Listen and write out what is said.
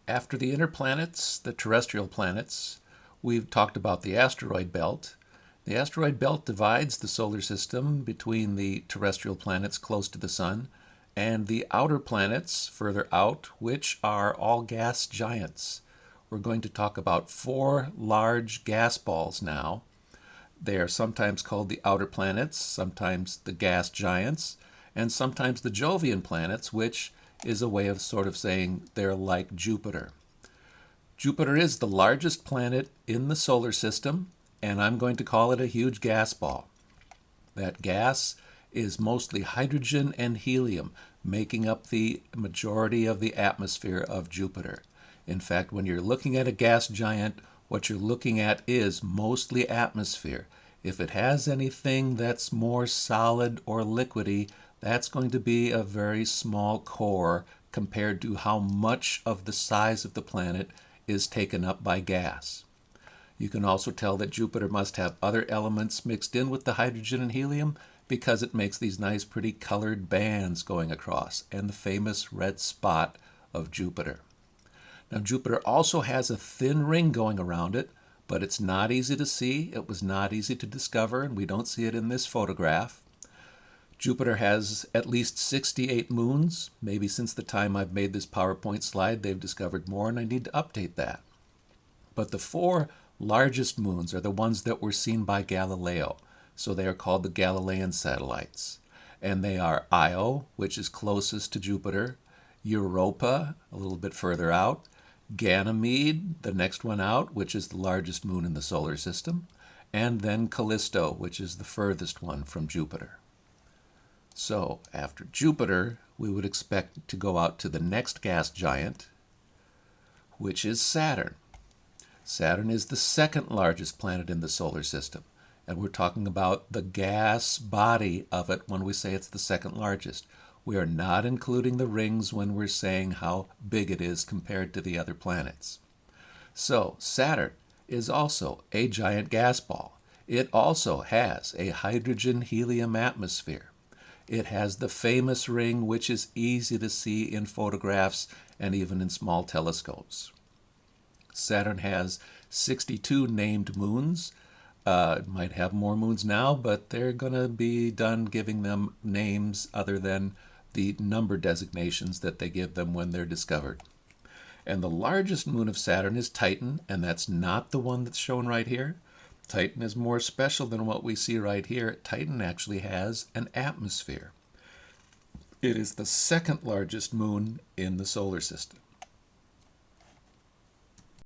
After the inner planets, the terrestrial planets, we've talked about the asteroid belt. The asteroid belt divides the solar system between the terrestrial planets close to the sun and the outer planets further out, which are all gas giants. We're going to talk about four large gas balls now. They are sometimes called the outer planets, sometimes the gas giants, and sometimes the Jovian planets, which is a way of sort of saying they're like Jupiter. Jupiter is the largest planet in the solar system, and I'm going to call it a huge gas ball. That gas is mostly hydrogen and helium, making up the majority of the atmosphere of Jupiter. In fact, when you're looking at a gas giant, what you're looking at is mostly atmosphere. If it has anything that's more solid or liquidy, that's going to be a very small core compared to how much of the size of the planet is taken up by gas. You can also tell that Jupiter must have other elements mixed in with the hydrogen and helium because it makes these nice pretty colored bands going across, and the famous red spot of Jupiter. Now Jupiter also has a thin ring going around it, but it's not easy to see. It was not easy to discover, and we don't see it in this photograph. Jupiter has at least 68 moons. Maybe since the time I've made this PowerPoint slide, they've discovered more, and I need to update that. But the four largest moons are the ones that were seen by Galileo, so they are called the Galilean satellites. And they are Io, which is closest to Jupiter, Europa, a little bit further out, Ganymede, the next one out, which is the largest moon in the solar system, and then Callisto, which is the furthest one from Jupiter. So after Jupiter, we would expect to go out to the next gas giant, which is Saturn. Saturn is the second largest planet in the solar system, and we're talking about the gas body of it when we say it's the second largest. We are not including the rings when we're saying how big it is compared to the other planets. So Saturn is also a giant gas ball. It also has a hydrogen-helium atmosphere. It has the famous ring, which is easy to see in photographs and even in small telescopes. Saturn has 62 named moons. It might have more moons now, but they're going to be done giving them names other than the number designations that they give them when they're discovered. And the largest moon of Saturn is Titan, and that's not the one that's shown right here. Titan is more special than what we see right here. Titan actually has an atmosphere. It is the second largest moon in the solar system.